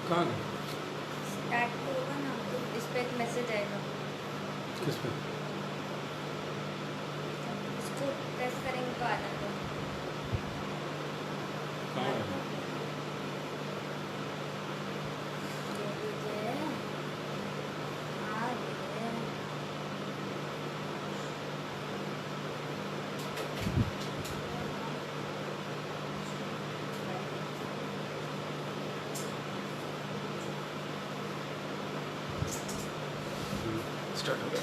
कहाँ गए? स्टार्ट तो होगा ना, तो इस पे एक मैसेज आएगा। किस पे? इसको प्रेस करेंगे तो आ जाएगा। कहाँ गए? ये लीजिए, आ गए। स्टार्ट हो गया.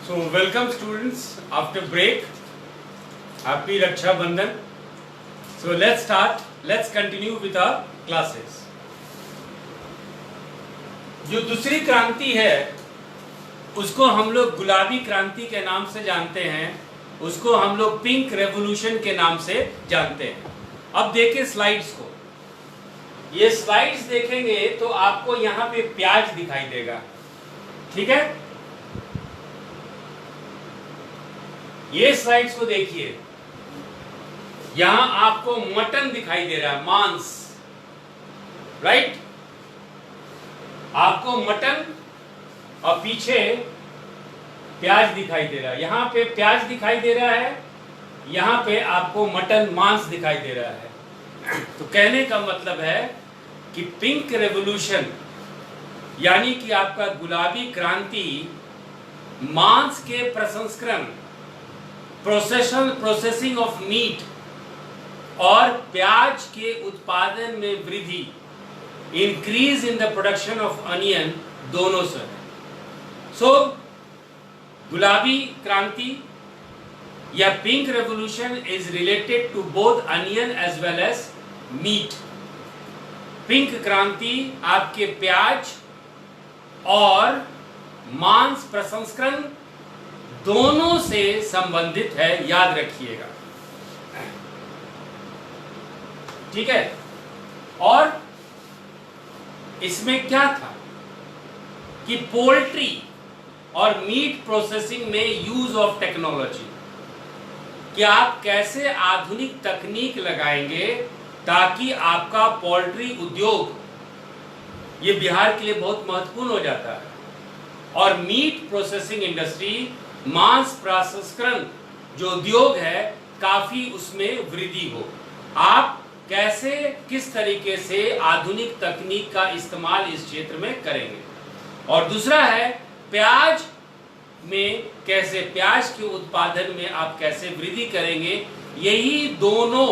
So welcome students after break. Happy Raksha Bandhan. So let's start. Let's continue with our classes. जो दूसरी क्रांति है उसको हम लोग गुलाबी क्रांति के नाम से जानते हैं, उसको हम लोग पिंक रेवोल्यूशन के नाम से जानते हैं. अब देखिए स्लाइड्स को. ये स्लाइड्स देखेंगे तो आपको यहां पे प्याज दिखाई देगा. ठीक है, ये स्लाइड्स को देखिए. यहां आपको मटन दिखाई दे रहा है, मांस. राइट, आपको मटन और पीछे प्याज दिखाई दे रहा है. यहां पे प्याज दिखाई दे रहा है, यहां पे आपको मटन मांस दिखाई दे रहा है. तो कहने का मतलब है कि पिंक रेवोल्यूशन यानी कि आपका गुलाबी क्रांति मांस के प्रसंस्करण, प्रोसेसिंग ऑफ मीट और प्याज के उत्पादन में वृद्धि, increase in the production of onion, दोनों से. सो गुलाबी क्रांति या pink revolution is related to both onion as well as meat. Pink क्रांति आपके प्याज और मांस प्रसंस्करण दोनों से संबंधित है, याद रखिएगा. ठीक है, और इसमें क्या था कि पोल्ट्री और मीट प्रोसेसिंग में यूज ऑफ टेक्नोलॉजी, कि आप कैसे आधुनिक तकनीक लगाएंगे ताकि आपका पोल्ट्री उद्योग, ये बिहार के लिए बहुत महत्वपूर्ण हो जाता है, और मीट प्रोसेसिंग इंडस्ट्री, मांस प्रसंस्करण जो उद्योग है, काफी उसमें वृद्धि हो. आप कैसे, किस तरीके से आधुनिक तकनीक का इस्तेमाल इस क्षेत्र में करेंगे. और दूसरा है प्याज में कैसे, प्याज के उत्पादन में आप कैसे वृद्धि करेंगे. यही दोनों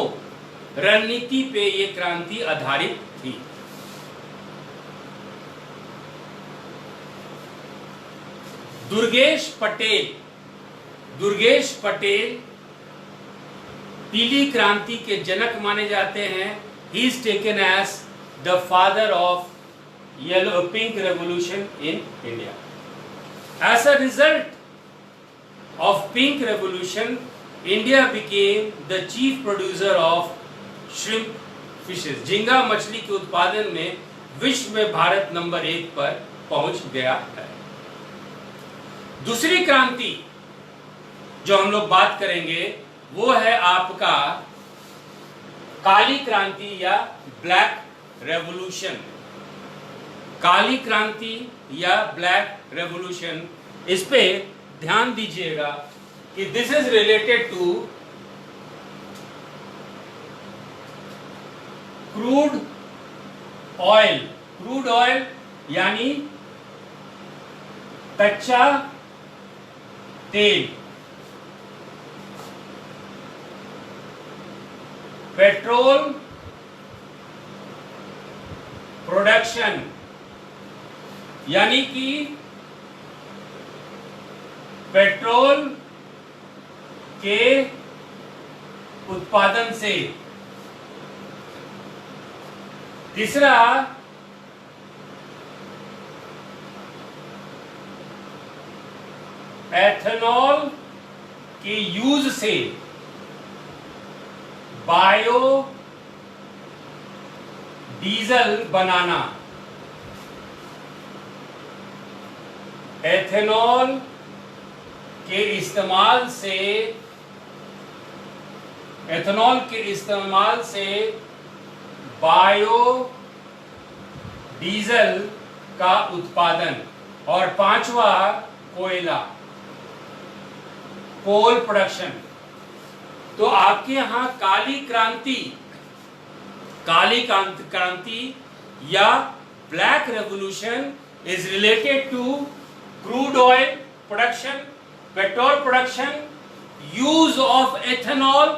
रणनीति पे ये क्रांति आधारित थी. दुर्गेश पटेल पीली क्रांति के जनक माने जाते हैं. He is taken as the father of yellow pink revolution in India. As a result of pink revolution, India became the chief producer of shrimp fishes. झींगा मछली के उत्पादन में विश्व में भारत नंबर 1 पर पहुंच गया है. दूसरी क्रांति जो हम लोग बात करेंगे वो है आपका काली क्रांति या ब्लैक रेवोल्यूशन. काली क्रांति या ब्लैक रेवोल्यूशन, इस पे ध्यान दीजिएगा कि this is related to crude oil यानी कच्चा तेल, पेट्रोल प्रोडक्शन यानी कि पेट्रोल के उत्पादन से. तीसरा एथेनॉल के यूज से बायो डीजल बनाना. एथेनॉल के इस्तेमाल से एथेनॉल के इस्तेमाल से बायो डीजल का उत्पादन, और पांचवा कोयला, कोल प्रोडक्शन। तो आपके यहां काली क्रांति या black revolution is related to crude oil production, petrol production, use of ethanol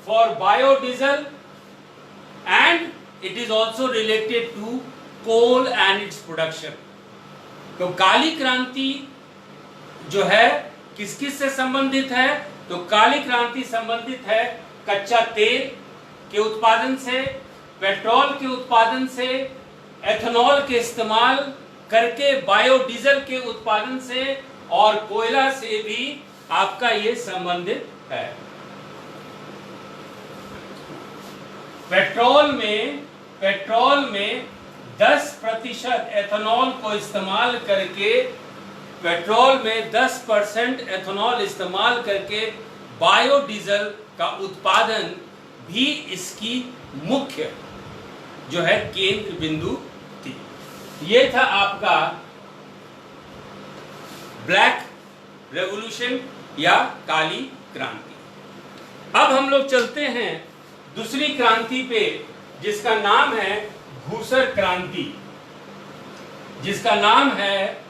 for biodiesel, and it is also related to coal and its production. तो काली क्रांति जो है किस किस से संबंधित है? तो काली क्रांति संबंधित है कच्चा तेल के उत्पादन से, पेट्रोल के उत्पादन से, एथेनॉल के इस्तेमाल करके बायोडीजल के उत्पादन से, और कोयला से भी आपका ये संबंधित है। पेट्रोल में 10% एथेनॉल को इस्तेमाल करके, पेट्रोल में 10% एथेनॉल इस्तेमाल करके बायोडीजल का उत्पादन भी इसकी मुख्य जो है केंद्र बिंदु थी। ये था आपका ब्लैक रेवोल्यूशन या काली क्रांति। अब हम लोग चलते हैं दूसरी क्रांति पे, जिसका नाम है घूसर क्रांति, जिसका नाम है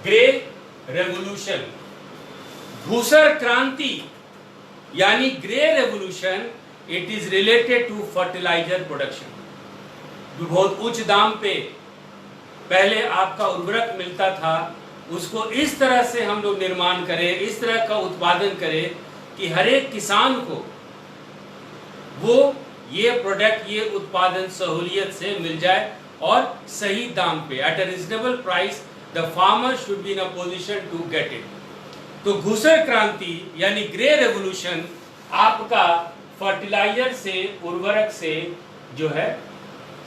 ग्रे रेवोल्यूशन। घूसर क्रांति यानी grey revolution, it is related to fertiliser production. बहुत उच्च दाम पे पहले आपका उर्वरक मिलता था, उसको इस तरह से हम लोग निर्माण करें, इस तरह का उत्पादन करें कि हर एक किसान को वो ये प्रोडक्ट, ये उत्पादन सहूलियत से मिल जाए और सही दाम पे, at a reasonable price, the farmer should be in a position to get it. तो घूसर क्रांति यानी ग्रे रेवोल्यूशन आपका फर्टिलाइजर से, उर्वरक से जो है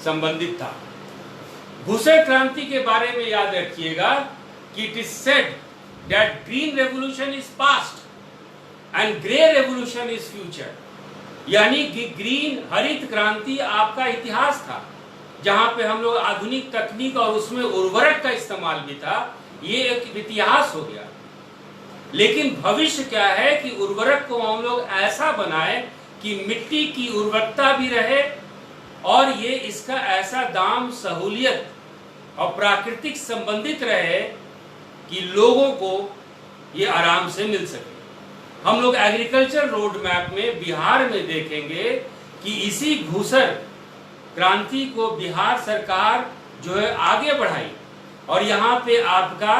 संबंधित था। घूसर क्रांति के बारे में याद रखिएगा कि it is said that green revolution is past and grey revolution is future. यानी कि ग्रीन हरित क्रांति आपका इतिहास था, जहां पे हम लोग आधुनिक तकनीक और उसमें उर्वरक का इस्तेमाल भी था, ये एक इतिहास हो गया। लेकिन भविष्य क्या है कि उर्वरक को हम लोग ऐसा बनाए कि मिट्टी की उर्वरकता भी रहे और ये इसका ऐसा दाम, सहूलियत और प्राकृतिक संबंधित रहे कि लोगों को ये आराम से मिल सके। हम लोग एग्रीकल्चर रोड मैप में बिहार में देखेंगे कि इसी घूसर क्रांति को बिहार सरकार जो है आगे बढ़ाई, और यहाँ पे आपका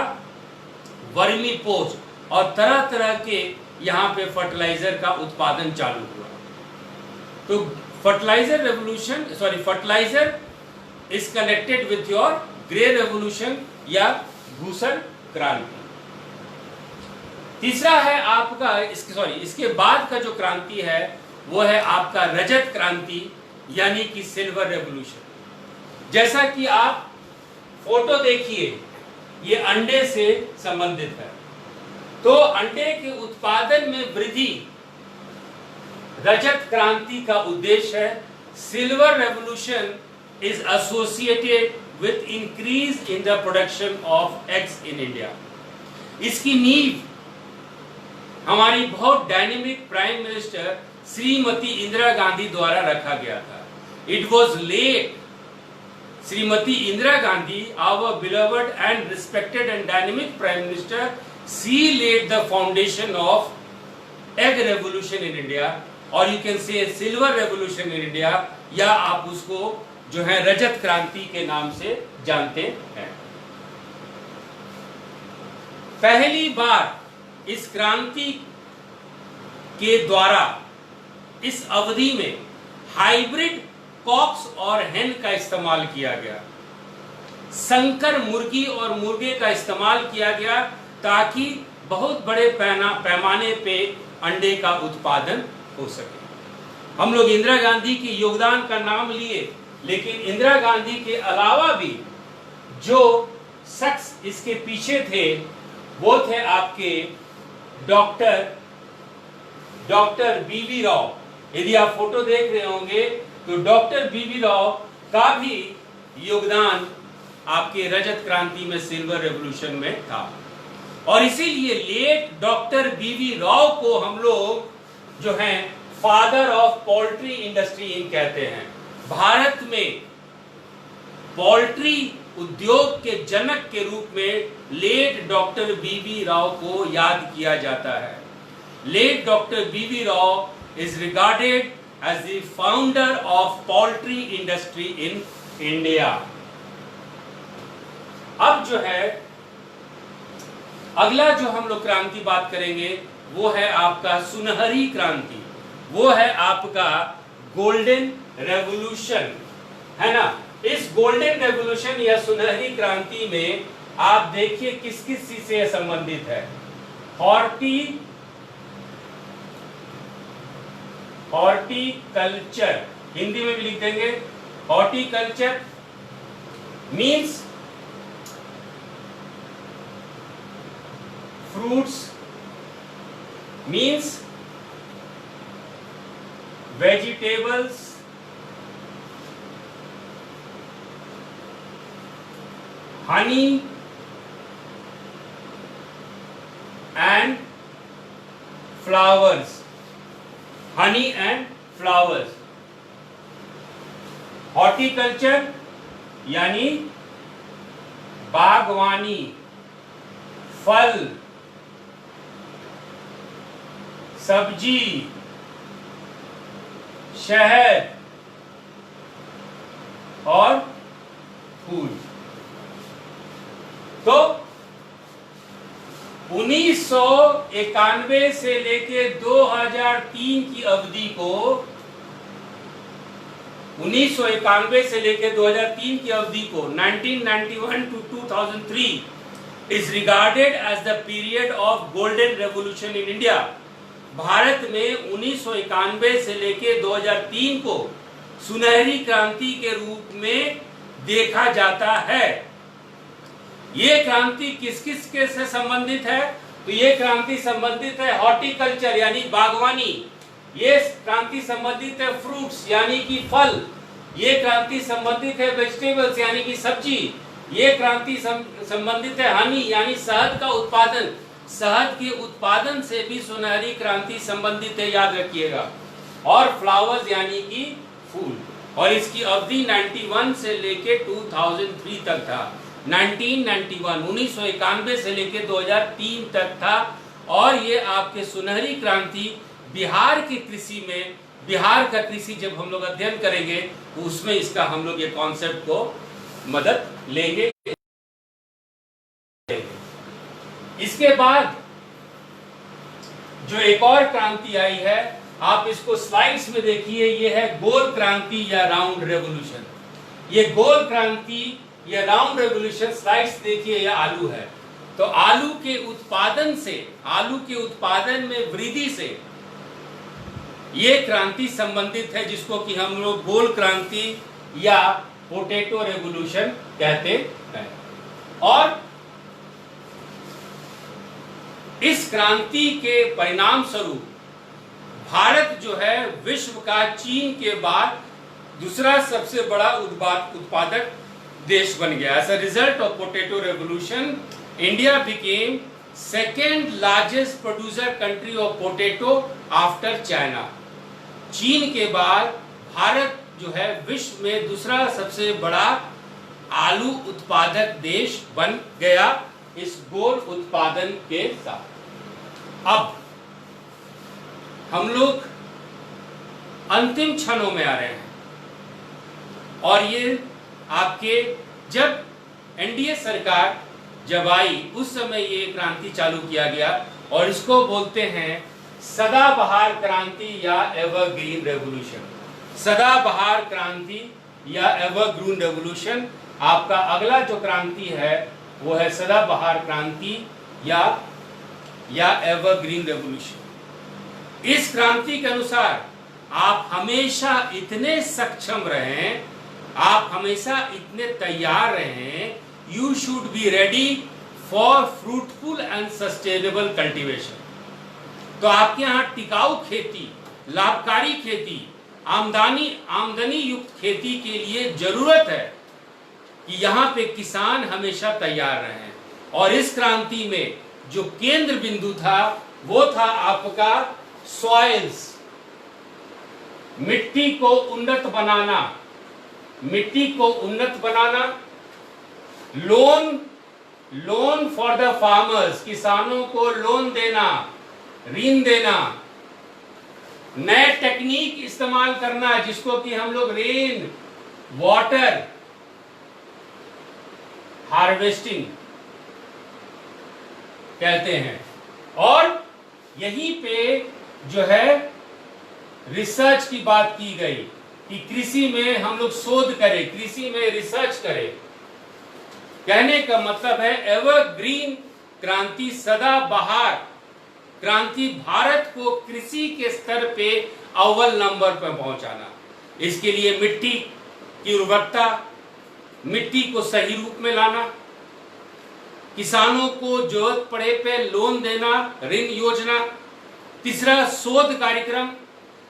वर्मी पोष और तरह तरह के यहाँ पे फर्टिलाइजर का उत्पादन चालू हुआ। तो fertiliser revolution, fertiliser is connected with your grey revolution या घूसर क्रांति। तीसरा है आपका इसके बाद का जो क्रांति है वो है आपका रजत क्रांति यानी कि सिल्वर रेवोल्यूशन। जैसा कि आप फोटो देखिए, ये अंडे से संबंधित है। तो अंडे के उत्पादन में वृद्धि रजत क्रांति का उद्देश्य है। Silver revolution is associated with increase in the production of eggs in India. इसकी नींव हमारी बहुत dynamic prime minister Shrimati Indira Gandhi द्वारा रखा गया था। It was late Shrimati Indira Gandhi, our beloved and respected and dynamic prime minister, she laid the foundation of egg revolution in India, और you can say silver revolution in India, या आप उसको जो है रजत क्रांति के नाम से जानते हैं। पहली बार इस क्रांति के द्वारा इस अवधि में हाइब्रिड कॉक्स और हेन का इस्तेमाल किया गया, संकर मुर्गी और मुर्गे का इस्तेमाल किया गया, ताकि बहुत बड़े पैमाने पे अंडे का उत्पादन हो सके। हम लोग इंदिरा गांधी के योगदान का नाम लिए, लेकिन इंदिरा गांधी के अलावा भी जो शख्स इसके पीछे थे वो थे आपके डॉक्टर बीवी राव, यदि आप फोटो देख रहे होंगे तो डॉक्टर बीवी राव का भी योगदान आपके रजत क्रांति में, सिल्वर रेवोल्यूशन में था। और इसीलिए लेट डॉक्टर बीवी राव को हम लोग जो हैं फादर ऑफ पोल्ट्री इंडस्ट्री इन कहते हैं। भारत में पोल्ट्री उद्योग के जनक के रूप में लेट डॉक्टर बीवी राव को याद किया जाता है। Late doctor B V Rao is regarded as the founder of poultry industry in India. अब जो है अगला जो हम लोग क्रांति बात करेंगे वो है आपका सुनहरी क्रांति, वो है आपका गोल्डन रेवोल्यूशन, है ना। इस गोल्डन रेवोल्यूशन या सुनहरी क्रांति में आप देखिए किस किस चीज से संबंधित है। हॉर्टिकल्चर, हिंदी में भी लिख देंगे। Horticulture means fruits, means vegetables, honey and flowers, honey and flowers। Horticulture यानी बागवानी, फल, सब्जी, शहद और फूल। तो 1991 से लेके 2003 की अवधि को 1991 से लेकर 2003 की अवधि को 1991 to 2003 is regarded as the period of golden revolution in India। Bharat में 1991 से लेकर 2003 को सुनहरी क्रांति के रूप में देखा जाता है। ये क्रांति किस किस के से संबंधित है? तो ये क्रांति संबंधित है हॉर्टिकल्चर यानी बागवानी, ये क्रांति संबंधित है फ्रूट्स यानी कि फल, ये क्रांति संबंधित है वेजिटेबल्स यानी कि सब्जी, ये क्रांति संबंधित है हनी यानी शहद का उत्पादन, शहद के उत्पादन से भी सुनहरी क्रांति संबंधित है, याद रखिएगा। और फ्लावर्स यानी कि फूल, और इसकी अवधि 91 से लेके 2003 तक था। 1991 से लेके 2003 तक था। और ये आपके सुनहरी क्रांति बिहार की कृषि में, बिहार का कृषि जब हम लोग अध्ययन करेंगे तो उसमें इसका हम लोग ये कॉन्सेप्ट को मदद लेंगे। इसके बाद जो एक और क्रांति आई है, आप इसको स्लाइड्स में देखिए, ये है गोल क्रांति या राउंड रेवोल्यूशन। ये गोल क्रांति या राउंड रेवोल्यूशन, स्लाइड्स देखिए, यह आलू है। तो आलू के उत्पादन से, आलू के उत्पादन में वृद्धि से ये क्रांति संबंधित है, जिसको कि हम लोग गोल क्रांति या पोटैटो रेवोल्यूशन कहते हैं। और इस क्रांति के परिणाम स्वरूप भारत जो है विश्व का चीन के बाद दूसरा सबसे बड़ा उत्पादक देश बन गया। As a result of potato revolution, India became second largest producer country of potato after China. चीन के बाद भारत जो है विश्व में दूसरा सबसे बड़ा आलू उत्पादक देश बन गया इस गोल उत्पादन के साथ। अब हम लोग अंतिम क्षणों में आ रहे हैं, और ये आपके जब एनडीए सरकार जब आई उस समय ये क्रांति चालू किया गया, और इसको बोलते हैं सदाबहार क्रांति या एवरग्रीन रेवोल्यूशन। सदाबहार क्रांति या एवरग्रीन रेवोल्यूशन। आपका अगला जो क्रांति है वो है सदाबहार क्रांति या एवरग्रीन रेवोल्यूशन। इस क्रांति के अनुसार आप हमेशा इतने सक्षम रहें, आप हमेशा इतने तैयार रहें, you should be ready for fruitful and sustainable cultivation. तो आपके यहाँ टिकाऊ खेती लाभकारी खेती, आमदनी युक्त खेती के लिए जरूरत है कि यहाँ पे किसान हमेशा तैयार रहें। और इस क्रांति में जो केंद्र बिंदु था वो था आपका सॉइल्स, मिट्टी को उन्नत बनाना, लोन फॉर द फार्मर्स, किसानों को लोन देना, ऋण देना, नए टेक्निक इस्तेमाल करना जिसको कि हम लोग रेन वाटर हार्वेस्टिंग कहते हैं। और यहीं पे जो है रिसर्च की बात की गई कि कृषि में हम लोग शोध करें, कृषि में रिसर्च करें। कहने का मतलब है एवरग्रीन क्रांति, सदाबहार क्रांति, भारत को कृषि के स्तर पे अव्वल नंबर पर पहुंचाना। इसके लिए मिट्टी की उर्वरता, मिट्टी को सही रूप में लाना, किसानों को जरूरत पड़े पे लोन देना, ऋण योजना। तीसरा शोध कार्यक्रम,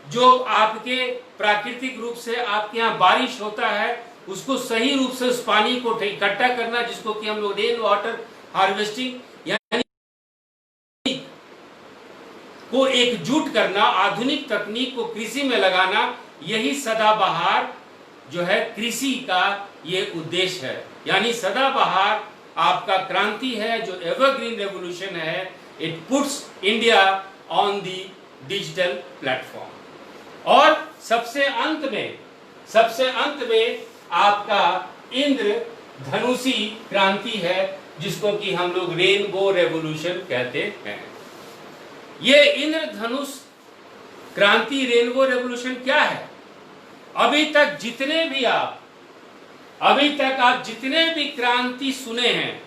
जो आपके प्राकृतिक रूप से आपके यहाँ बारिश होता है उसको सही रूप से उस पानी को इकट्ठा करना जिसको कि हम लोग रेन वाटर हार्वेस्टिंग यानी को एकजुट करना, आधुनिक तकनीक को कृषि में लगाना। यही सदाबहार जो है कृषि का ये उद्देश्य है। यानी सदाबहार आपका क्रांति है जो एवरग्रीन रेवोल्यूशन है। It puts India on the digital platform. और सबसे अंत में आपका इंद्रधनुषी क्रांति है जिसको कि हम लोग रेनबो रेवोल्यूशन कहते हैं। ये इंद्रधनुष क्रांति, रेनबो रेवोल्यूशन क्या है? अभी तक आप जितने भी क्रांति सुने हैं,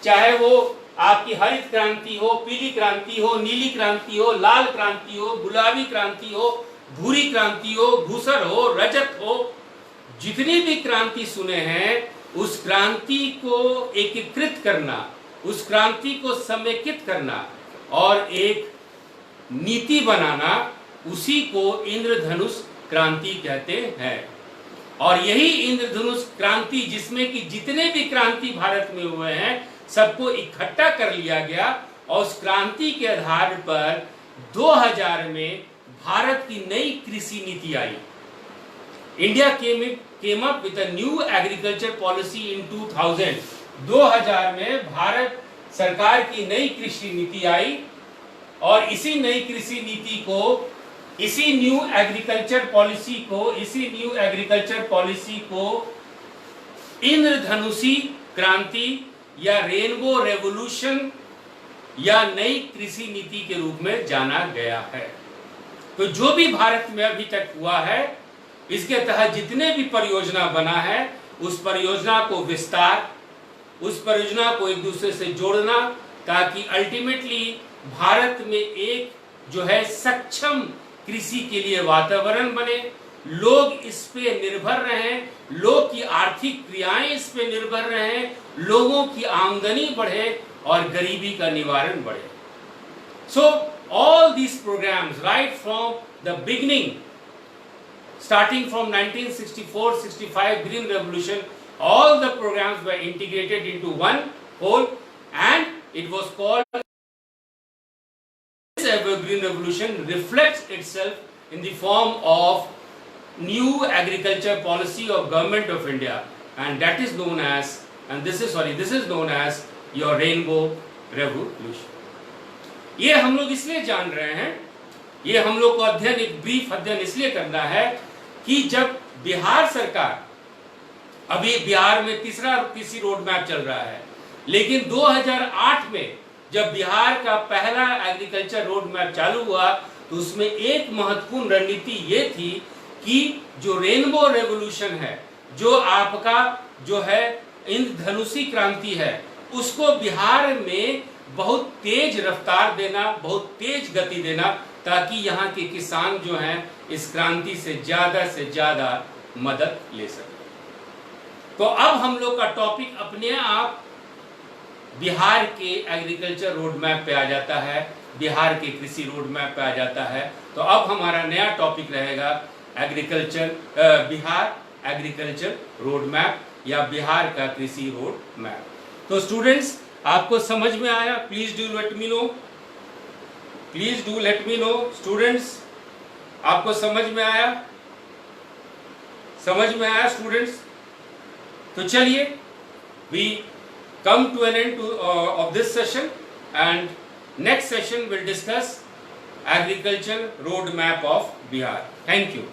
चाहे वो आपकी हरित क्रांति हो, पीली क्रांति हो, नीली क्रांति हो, लाल क्रांति हो, गुलाबी क्रांति हो, भूरी क्रांति हो, धूसर हो, रजत हो, जितनी भी क्रांति सुने हैं उस क्रांति को एकीकृत करना, उस क्रांति को समेकित करना और एक नीति बनाना, उसी को इंद्रधनुष क्रांति कहते हैं। और यही इंद्रधनुष क्रांति जिसमें कि जितने भी क्रांति भारत में हुए हैं सबको इकट्ठा कर लिया गया और उस क्रांति के आधार पर 2000 में भारत की नई कृषि नीति आई। India came up with a new agriculture policy in 2000। 2000 में भारत सरकार की नई कृषि नीति आई और इसी नई कृषि नीति को, इसी न्यू एग्रीकल्चर पॉलिसी को इंद्रधनुषी क्रांति या रेनबो रेवोल्यूशन या नई कृषि नीति के रूप में जाना गया है। तो जो भी भारत में अभी तक हुआ है, इसके तहत जितने भी परियोजना बना है उस परियोजना को विस्तार, उस परियोजना को एक दूसरे से जोड़ना, ताकि अल्टीमेटली भारत में एक जो है सक्षम कृषि के लिए वातावरण बने, लोग इस पे निर्भर रहें, लोग की आर्थिक क्रियाएं इस पे निर्भर रहें, लोगों की आमदनी बढ़े और गरीबी का निवारण बढ़े। सो all these programs right from the beginning, starting from 1964-65 Green Revolution, all the programs were integrated into one whole and it was called this Green Revolution reflects itself in the form of new agriculture policy of Government of India, and that is known as, this is known as your Rainbow Revolution। ये हम लोग इसलिए जान रहे हैं, ये हम लोग को अध्ययन, एक ब्रीफ अध्ययन इसलिए करना है कि जब बिहार सरकार, अभी बिहार में तीसरा कृषि रोड मैप चल रहा है, लेकिन 2008 में जब बिहार का पहला एग्रीकल्चर रोड मैप चालू हुआ तो उसमें एक महत्वपूर्ण रणनीति ये थी कि जो रेनबो रेवोल्यूशन है, जो आपका जो है इंद्रधनुषी क्रांति है, उसको बिहार में बहुत तेज रफ्तार देना, बहुत तेज गति देना, ताकि यहाँ के किसान जो हैं इस क्रांति से ज्यादा मदद ले सके। तो अब हम लोग का टॉपिक अपने आप बिहार के एग्रीकल्चर रोड मैप पे आ जाता है, बिहार के कृषि रोड मैप पे आ जाता है। तो अब हमारा नया टॉपिक रहेगा बिहार एग्रीकल्चर रोड मैप या बिहार का कृषि रोड मैप। तो स्टूडेंट्स, आपको समझ में आया? Please do let me know, please do let me know students, आपको समझ में आया? समझ में आया स्टूडेंट्स? तो चलिए, we come to an end of this session, and next session will discuss agriculture road map of Bihar. Thank you.